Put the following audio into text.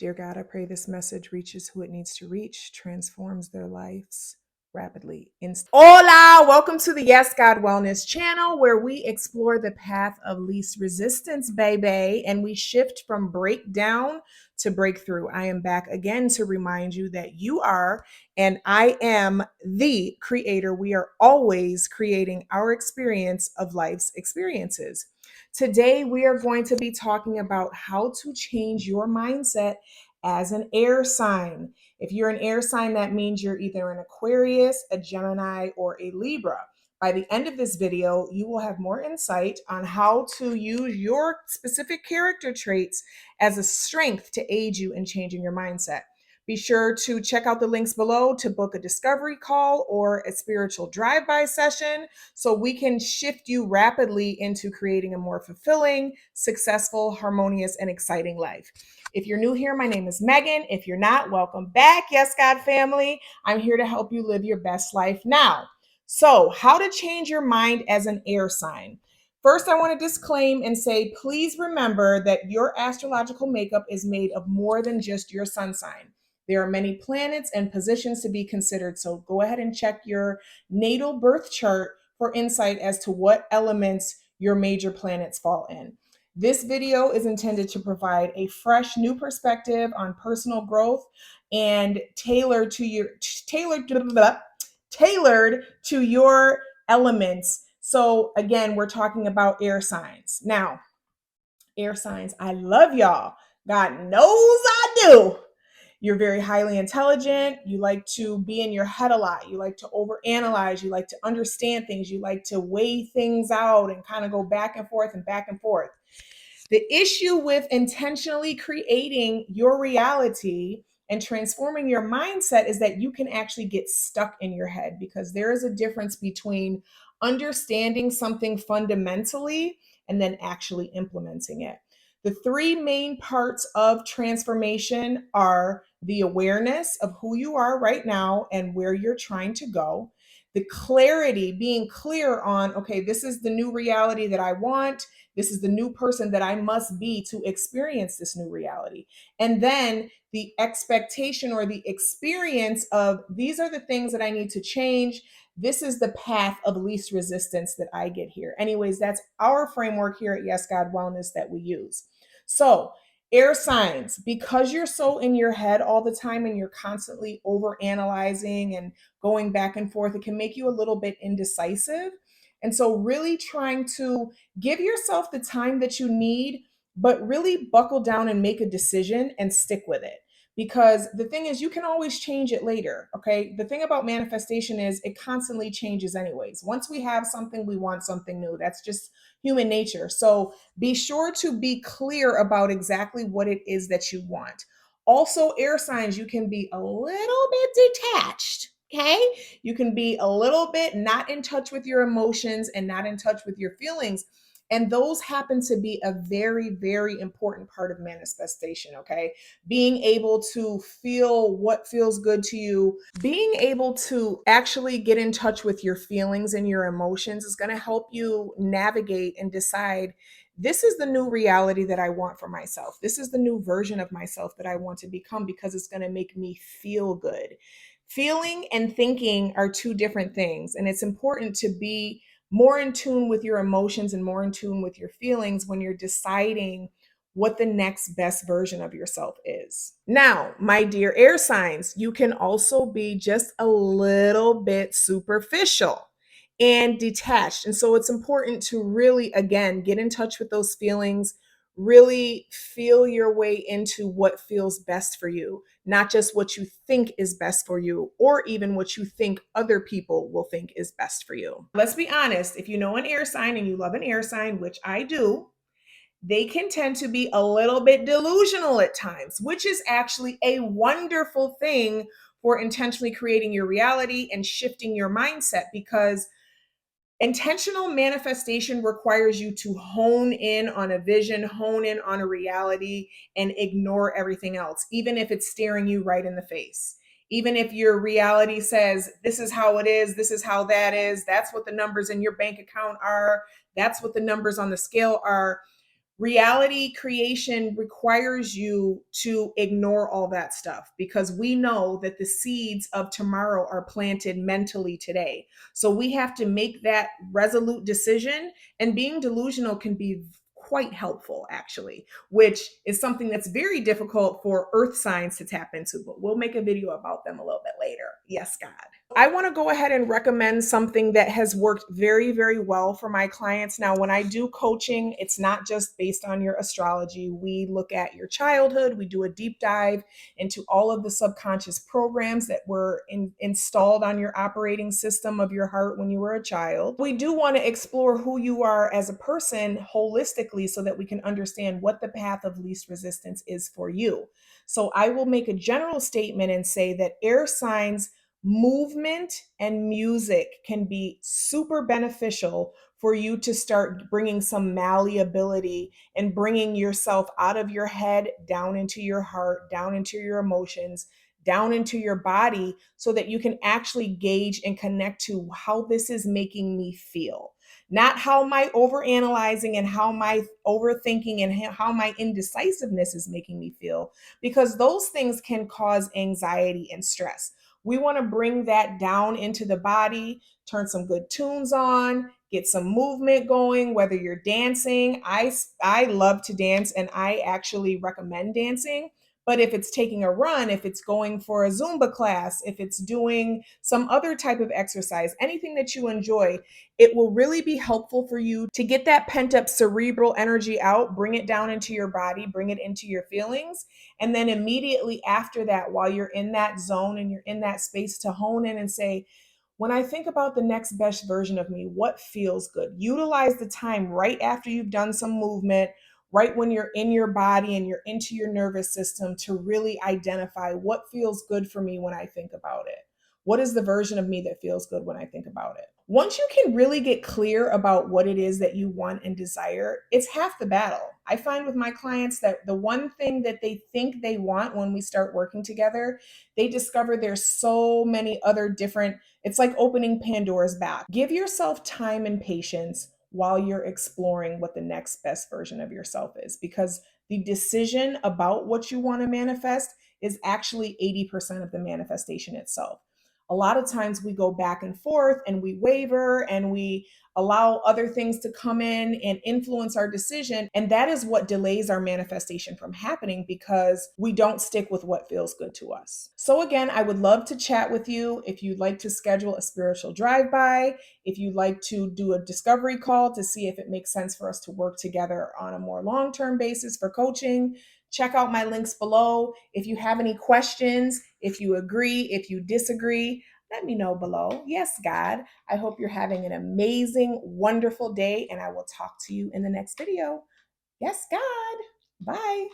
Dear God, I pray this message reaches who it needs to reach, transforms their lives rapidly. Hola, welcome to the Yes God Wellness channel, where we explore the path of least resistance, baby, and we shift from breakdown to breakthrough. I am back again to remind you that you are and I am the creator. We are always creating our experience of life's experiences. Today, we are going to be talking about how to change your mindset as an air sign. If you're an air sign, that means you're either an Aquarius, a Gemini, or a Libra. By the end of this video, you will have more insight on how to use your specific character traits as a strength to aid you in changing your mindset. Be sure to check out the links below to book a discovery call or a spiritual drive-by session so we can shift you rapidly into creating a more fulfilling, successful, harmonious, and exciting life. If you're new here, my name is Megan. If you're not, welcome back. Yes, God family. I'm here to help you live your best life now. So, how to change your mind as an air sign. First, I want to disclaim and say, please remember that your astrological makeup is made of more than just your sun sign. There are many planets and positions to be considered. So go ahead and check your natal birth chart for insight as to what elements your major planets fall in. This video is intended to provide a fresh new perspective on personal growth and tailored to your elements. So again, we're talking about air signs. Now, air signs, I love y'all. God knows I do. You're very highly intelligent. You like to be in your head a lot. You like to overanalyze. You like to understand things. You like to weigh things out and kind of go back and forth and back and forth. The issue with intentionally creating your reality and transforming your mindset is that you can actually get stuck in your head, because there is a difference between understanding something fundamentally and then actually implementing it. The three main parts of transformation are the awareness of who you are right now and where you're trying to go, the clarity, being clear on, okay, this is the new reality that I want. This is the new person that I must be to experience this new reality. And then the expectation or the experience of, these are the things that I need to change. This is the path of least resistance that I get here. Anyways, that's our framework here at Yes God Wellness that we use. So, air signs, because you're so in your head all the time and you're constantly over analyzing and going back and forth, it can make you a little bit indecisive. And so, really trying to give yourself the time that you need, but really buckle down and make a decision and stick with it. Because the thing is, you can always change it later. Okay. The thing about manifestation is it constantly changes, anyways. Once we have something, we want something new. That's just human nature. So be sure to be clear about exactly what it is that you want. Also, air signs, you can be a little bit detached. Okay. You can be a little bit not in touch with your emotions and not in touch with your feelings. And those happen to be a very, very important part of manifestation. Okay. Being able to feel what feels good to you, being able to actually get in touch with your feelings and your emotions is going to help you navigate and decide, this is the new reality that I want for myself. This is the new version of myself that I want to become, because it's going to make me feel good. Feeling and thinking are two different things, and it's important to be more in tune with your emotions and more in tune with your feelings when you're deciding what the next best version of yourself is. Now, my dear air signs, you can also be just a little bit superficial and detached. And so it's important to really, again, get in touch with those feelings, really feel your way into what feels best for you, not just what you think is best for you, or even what you think other people will think is best for you. Let's be honest, if you know an air sign and you love an air sign, which I do, they can tend to be a little bit delusional at times, which is actually a wonderful thing for intentionally creating your reality and shifting your mindset, because intentional manifestation requires you to hone in on a vision, hone in on a reality, and ignore everything else, even if it's staring you right in the face. Even if your reality says, this is how it is, this is how that is, that's what the numbers in your bank account are, that's what the numbers on the scale are. Reality creation requires you to ignore all that stuff because we know that the seeds of tomorrow are planted mentally today. So we have to make that resolute decision, and being delusional can be quite helpful, actually, which is something that's very difficult for earth signs to tap into, but we'll make a video about them a little bit later. Yes, God. I want to go ahead and recommend something that has worked very, very well for my clients. Now, when I do coaching, it's not just based on your astrology. We look at your childhood, we do a deep dive into all of the subconscious programs that were installed on your operating system of your heart when you were a child. We do want to explore who you are as a person holistically so that we can understand what the path of least resistance is for you. So I will make a general statement and say that air signs movement and music can be super beneficial for you to start bringing some malleability and bringing yourself out of your head, down into your heart, down into your emotions, down into your body, so that you can actually gauge and connect to how this is making me feel. Not how my overanalyzing and how my overthinking and how my indecisiveness is making me feel, because those things can cause anxiety and stress. We want to bring that down into the body, turn some good tunes on, get some movement going, whether you're dancing. I love to dance and I actually recommend dancing. But if it's taking a run, if it's going for a Zumba class, if it's doing some other type of exercise, anything that you enjoy, it will really be helpful for you to get that pent up cerebral energy out, bring it down into your body, bring it into your feelings. And then immediately after that, while you're in that zone and you're in that space, to hone in and say, when I think about the next best version of me, what feels good? Utilize the time right after you've done some movement, right when you're in your body and you're into your nervous system, to really identify what feels good for me when I think about it. What is the version of me that feels good when I think about it? Once you can really get clear about what it is that you want and desire, it's half the battle. I find with my clients that the one thing that they think they want when we start working together, they discover there's so many other different, it's like opening Pandora's box. Give yourself time and patience while you're exploring what the next best version of yourself is, because the decision about what you want to manifest is actually 80% of the manifestation itself. A lot of times we go back and forth and we waver and we allow other things to come in and influence our decision. And that is what delays our manifestation from happening, because we don't stick with what feels good to us. So again, I would love to chat with you. If you'd like to schedule a spiritual drive-by, if you'd like to do a discovery call to see if it makes sense for us to work together on a more long-term basis for coaching, check out my links below. If you have any questions, if you agree, if you disagree, let me know below. Yes, God. I hope you're having an amazing, wonderful day, and I will talk to you in the next video. Yes, God. Bye.